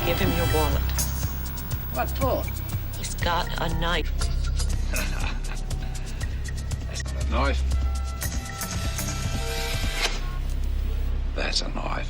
Give him your wallet. What for? He's got a knife. That's not a knife. That's a knife.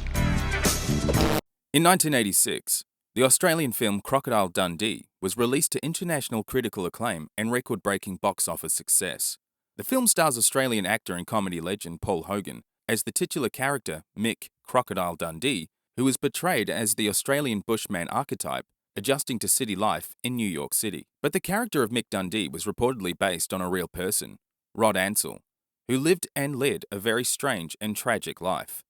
In 1986, the Australian film Crocodile Dundee was released to international critical acclaim and record-breaking box office success. The film stars Australian actor and comedy legend Paul Hogan as the titular character Mick Crocodile Dundee, who is portrayed as the Australian bushman archetype adjusting to city life in New York City. But the character of Mick Dundee was reportedly based on a real person, Rod Ansell, who lived and led a very strange and tragic life.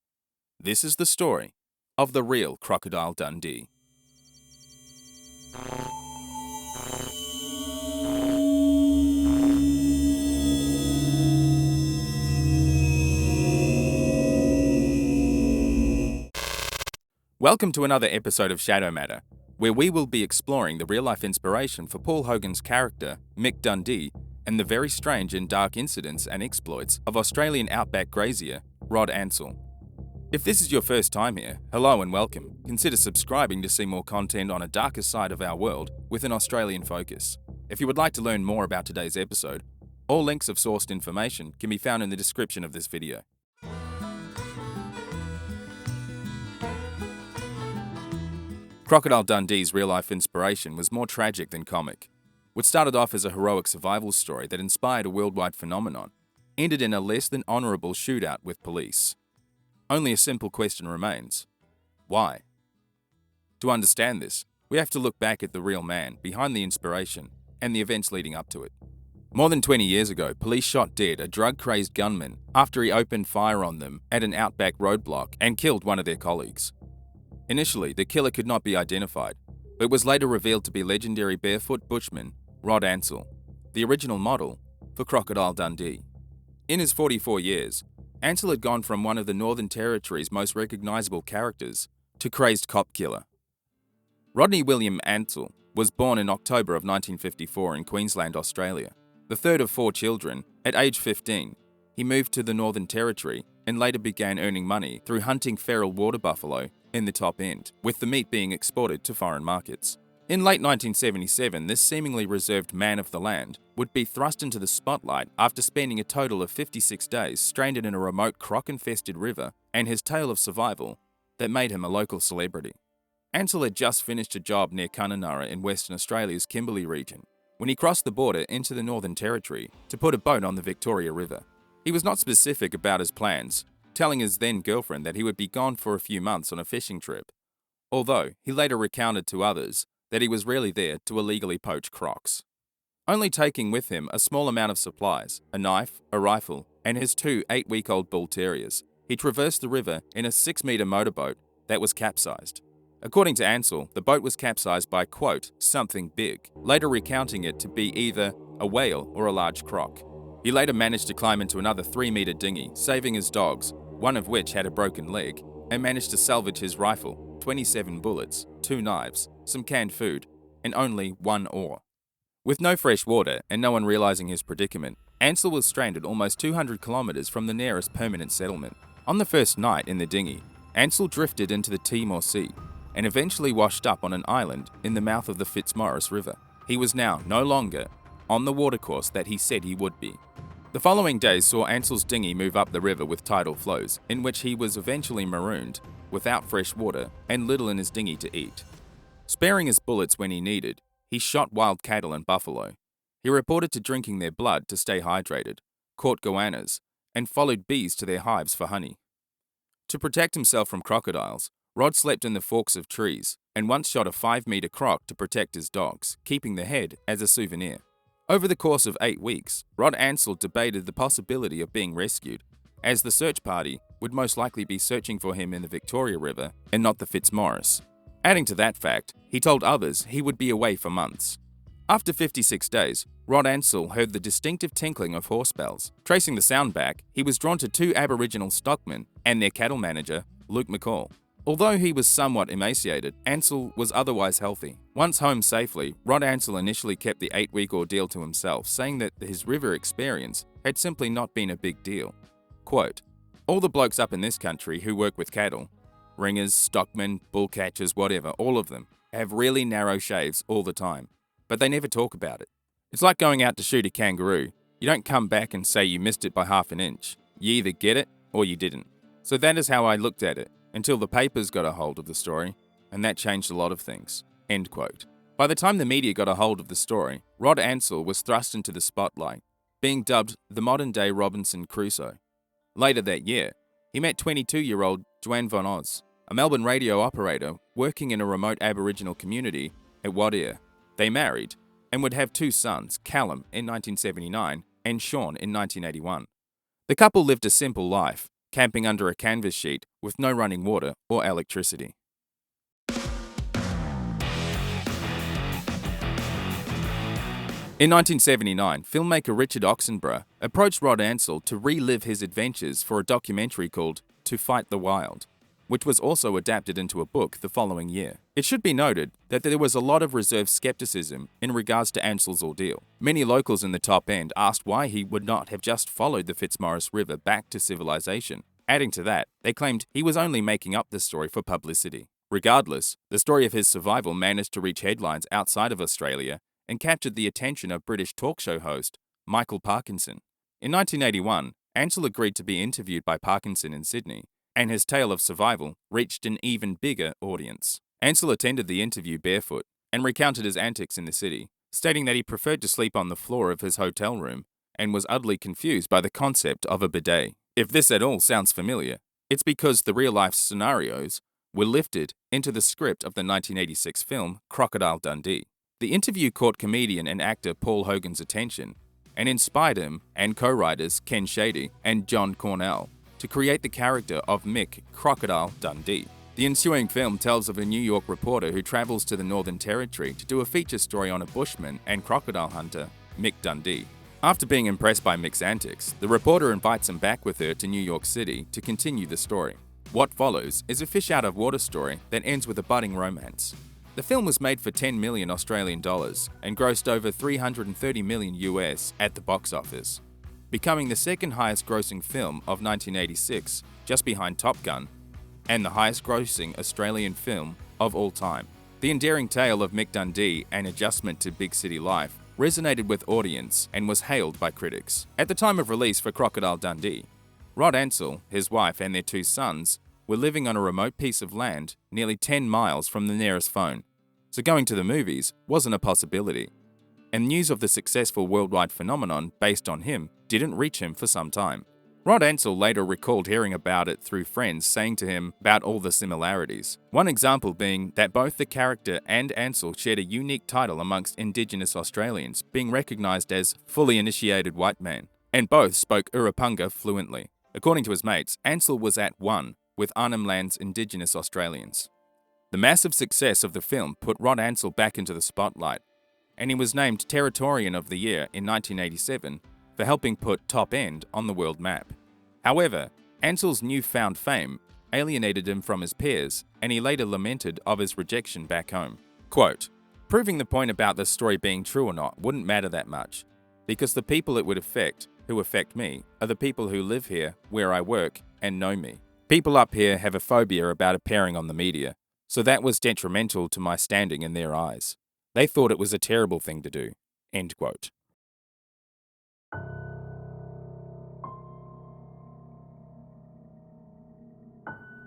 This is the story of the real Crocodile Dundee. Welcome to another episode of Shadow Matter, where we will be exploring the real-life inspiration for Paul Hogan's character, Mick Dundee, and the very strange and dark incidents and exploits of Australian Outback grazier, Rod Ansell. If this is your first time here, hello and welcome. Consider subscribing to see more content on a darker side of our world with an Australian focus. If you would like to learn more about today's episode, all links of sourced information can be found in the description of this video. Crocodile Dundee's real-life inspiration was more tragic than comic. What started off as a heroic survival story that inspired a worldwide phenomenon ended in a less than honourable shootout with police. Only a simple question remains: why? To understand this, we have to look back at the real man behind the inspiration and the events leading up to it. More than 20 years ago, police shot dead a drug-crazed gunman after he opened fire on them at an Outback roadblock and killed one of their colleagues. Initially, the killer could not be identified, but was later revealed to be legendary barefoot bushman Rod Ansell, the original model for Crocodile Dundee. In his 44 years, Ansell had gone from one of the Northern Territory's most recognisable characters to crazed cop killer. Rodney William Ansell was born in October of 1954 in Queensland, Australia. The third of 4 children, at age 15, he moved to the Northern Territory and later began earning money through hunting feral water buffalo in the top end, with the meat being exported to foreign markets. In late 1977, this seemingly reserved man of the land would be thrust into the spotlight after spending a total of 56 days stranded in a remote croc-infested river and his tale of survival that made him a local celebrity. Ansell had just finished a job near Kununurra in Western Australia's Kimberley region when he crossed the border into the Northern Territory to put a boat on the Victoria River. He was not specific about his plans, telling his then-girlfriend that he would be gone for a few months on a fishing trip, although he later recounted to others that he was rarely there to illegally poach crocs. Only taking with him a small amount of supplies, a knife, a rifle, and his 2 8-week-old bull terriers, he traversed the river in a 6-metre motorboat that was capsized. According to Ansell, the boat was capsized by, quote, something big, later recounting it to be either a whale or a large croc. He later managed to climb into another 3-metre dinghy, saving his dogs, one of which had a broken leg, and managed to salvage his rifle, 27 bullets, 2 knives, some canned food, and only 1 oar. With no fresh water and no one realising his predicament, Ansell was stranded almost 200 kilometres from the nearest permanent settlement. On the first night in the dinghy, Ansell drifted into the Timor Sea and eventually washed up on an island in the mouth of the Fitzmaurice River. He was now no longer on the watercourse that he said he would be. The following days saw Ansell's dinghy move up the river with tidal flows, in which he was eventually marooned, without fresh water and little in his dinghy to eat. Sparing his bullets when he needed, he shot wild cattle and buffalo. He reported to drinking their blood to stay hydrated, caught goannas, and followed bees to their hives for honey. To protect himself from crocodiles, Rod slept in the forks of trees and once shot a 5-metre croc to protect his dogs, keeping the head as a souvenir. Over the course of 8 weeks, Rod Ansell debated the possibility of being rescued, as the search party would most likely be searching for him in the Victoria River and not the Fitzmaurice. Adding to that fact, he told others he would be away for months. After 56 days, Rod Ansell heard the distinctive tinkling of horse bells. Tracing the sound back, he was drawn to 2 Aboriginal stockmen and their cattle manager, Luke McCall. Although he was somewhat emaciated, Ansell was otherwise healthy. Once home safely, Rod Ansell initially kept the 8-week ordeal to himself, saying that his river experience had simply not been a big deal. Quote, "All the blokes up in this country who work with cattle, ringers, stockmen, bull catchers, whatever, all of them, have really narrow shaves all the time, but they never talk about it. It's like going out to shoot a kangaroo. You don't come back and say you missed it by half an inch. You either get it or you didn't. So that is how I looked at it, until the papers got a hold of the story, and that changed a lot of things." End quote. By the time the media got a hold of the story, Rod Ansell was thrust into the spotlight, being dubbed the modern-day Robinson Crusoe. Later that year, he met 22-year-old Joanne Van Os, a Melbourne radio operator working in a remote Aboriginal community at Wadea. They married and would have 2 sons, Callum in 1979 and Sean in 1981. The couple lived a simple life, camping under a canvas sheet with no running water or electricity. In 1979, filmmaker Richard Oxenborough approached Rod Ansell to relive his adventures for a documentary called To Fight the Wild, which was also adapted into a book the following year. It should be noted that there was a lot of reserved skepticism in regards to Ansell's ordeal. Many locals in the top end asked why he would not have just followed the Fitzmaurice River back to civilization. Adding to that, they claimed he was only making up the story for publicity. Regardless, the story of his survival managed to reach headlines outside of Australia and captured the attention of British talk show host Michael Parkinson. In 1981, Ansell agreed to be interviewed by Parkinson in Sydney, and his tale of survival reached an even bigger audience. Ansell attended the interview barefoot and recounted his antics in the city, stating that he preferred to sleep on the floor of his hotel room and was utterly confused by the concept of a bidet. If this at all sounds familiar, it's because the real-life scenarios were lifted into the script of the 1986 film Crocodile Dundee. The interview caught comedian and actor Paul Hogan's attention and inspired him and co-writers Ken Shady and John Cornell to create the character of Mick Crocodile Dundee. The ensuing film tells of a New York reporter who travels to the Northern Territory to do a feature story on a bushman and crocodile hunter, Mick Dundee. After being impressed by Mick's antics, the reporter invites him back with her to New York City to continue the story. What follows is a fish-out-of-water story that ends with a budding romance. The film was made for 10 million Australian dollars and grossed over 330 million US at the box office, becoming the second highest grossing film of 1986, just behind Top Gun, and the highest grossing Australian film of all time. The endearing tale of Mick Dundee and adjustment to big city life resonated with audience and was hailed by critics. At the time of release for Crocodile Dundee, Rod Ansell, his wife and their 2 sons were living on a remote piece of land nearly 10 miles from the nearest phone, so going to the movies wasn't a possibility. And news of the successful worldwide phenomenon based on him didn't reach him for some time. Rod Ansell later recalled hearing about it through friends saying to him about all the similarities. One example being that both the character and Ansell shared a unique title amongst Indigenous Australians, being recognised as fully initiated white man, and both spoke Urapunga fluently. According to his mates, Ansell was at one with Arnhem Land's Indigenous Australians. The massive success of the film put Rod Ansell back into the spotlight, and he was named Territorian of the Year in 1987 for helping put Top End on the world map. However, Ansell's newfound fame alienated him from his peers, and he later lamented of his rejection back home. Quote, "Proving the point about this story being true or not wouldn't matter that much, because the people it would affect, who affect me, are the people who live here, where I work, and know me. People up here have a phobia about appearing on the media, so that was detrimental to my standing in their eyes. They thought it was a terrible thing to do." End quote.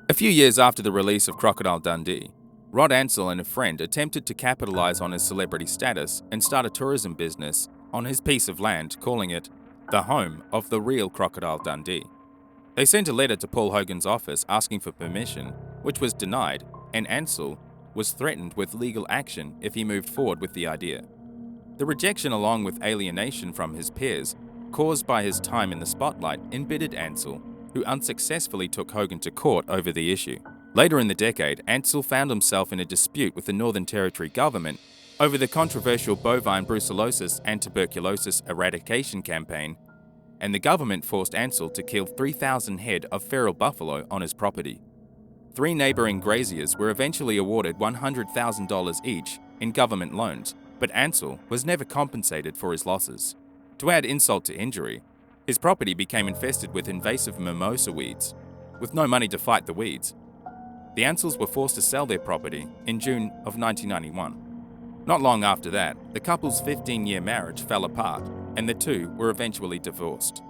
A few years after the release of Crocodile Dundee, Rod Ansell and a friend attempted to capitalize on his celebrity status and start a tourism business on his piece of land, calling it the home of the real Crocodile Dundee. They sent a letter to Paul Hogan's office asking for permission, which was denied, and Ansell was threatened with legal action if he moved forward with the idea. The rejection, along with alienation from his peers, caused by his time in the spotlight, embittered Ansell, who unsuccessfully took Hogan to court over the issue. Later in the decade, Ansell found himself in a dispute with the Northern Territory government over the controversial bovine brucellosis and tuberculosis eradication campaign, and the government forced Ansell to kill 3,000 head of feral buffalo on his property. 3 neighbouring graziers were eventually awarded $100,000 each in government loans, but Ansell was never compensated for his losses. To add insult to injury, his property became infested with invasive mimosa weeds. With no money to fight the weeds, The Ansells were forced to sell their property in June of 1991. Not long after that, the couple's 15-year marriage fell apart, and the two were eventually divorced.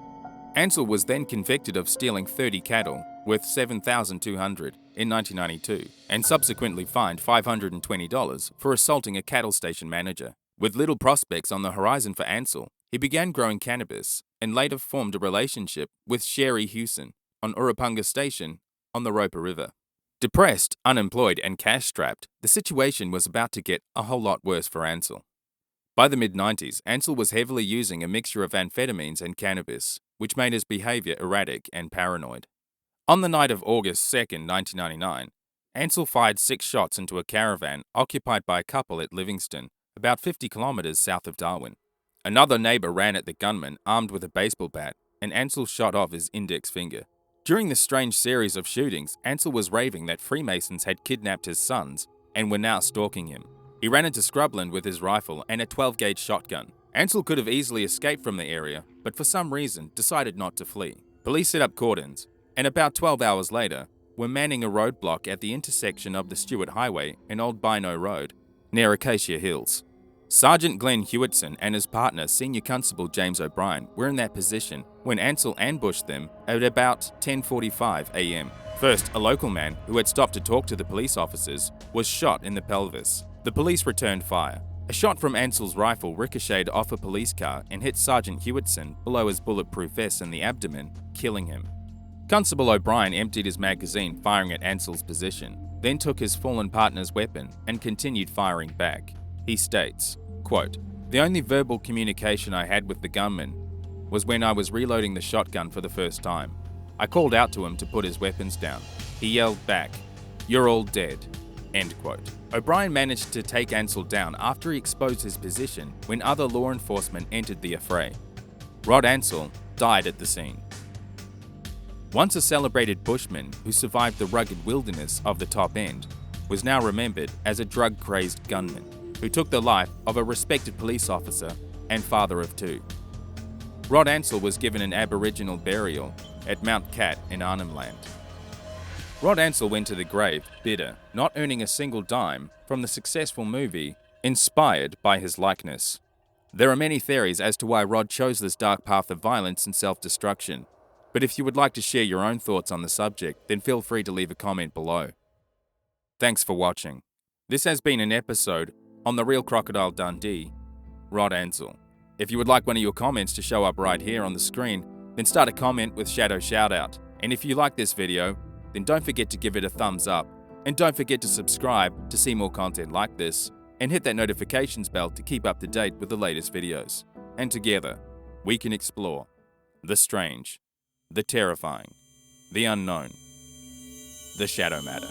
Ansell was then convicted of stealing 30 cattle worth $7,200 in 1992 and subsequently fined $520 for assaulting a cattle station manager. With little prospects on the horizon for Ansell, he began growing cannabis and later formed a relationship with Sherry Hewson on Urupunga Station on the Roper River. Depressed, unemployed, and cash-strapped, the situation was about to get a whole lot worse for Ansell. By the mid-90s, Ansell was heavily using a mixture of amphetamines and cannabis, which made his behavior erratic and paranoid. On the night of August 2, 1999, Ansell fired 6 shots into a caravan occupied by a couple at Livingston, about 50 kilometres south of Darwin. Another neighbour ran at the gunman armed with a baseball bat, and Ansell shot off his index finger. During this strange series of shootings, Ansell was raving that Freemasons had kidnapped his sons and were now stalking him. He ran into scrubland with his rifle and a 12-gauge shotgun. Ansell could have easily escaped from the area, but for some reason decided not to flee. Police set up cordons, and about 12 hours later, were manning a roadblock at the intersection of the Stewart Highway and Old Bino Road, near Acacia Hills. Sergeant Glenn Hewitson and his partner, Senior Constable James O'Brien, were in that position when Ansell ambushed them at about 10:45 a.m. First, a local man who had stopped to talk to the police officers was shot in the pelvis. The police returned fire. A shot from Ansell's rifle ricocheted off a police car and hit Sergeant Hewitson below his bulletproof vest in the abdomen, killing him. Constable O'Brien emptied his magazine, firing at Ansell's position, then took his fallen partner's weapon and continued firing back. He states, quote, "The only verbal communication I had with the gunman was when I was reloading the shotgun for the first time. I called out to him to put his weapons down. He yelled back, 'You're all dead.'" End quote. O'Brien managed to take Ansell down after he exposed his position when other law enforcement entered the affray. Rod Ansell died at the scene. Once a celebrated bushman who survived the rugged wilderness of the top end, was now remembered as a drug-crazed gunman who took the life of a respected police officer and father of 2. Rod Ansell was given an Aboriginal burial at Mount Cat in Arnhem Land. Rod Ansell went to the grave bitter, not earning a single dime from the successful movie inspired by his likeness. There are many theories as to why Rod chose this dark path of violence and self-destruction, but if you would like to share your own thoughts on the subject, then feel free to leave a comment below. Thanks for watching. This has been an episode on the real Crocodile Dundee, Rod Ansell. If you would like one of your comments to show up right here on the screen, then start a comment with Shadow Shoutout. And if you like this video, then don't forget to give it a thumbs up. And don't forget to subscribe to see more content like this, and hit that notifications bell to keep up to date with the latest videos. And together, we can explore the strange, the terrifying, the unknown, the shadow matter.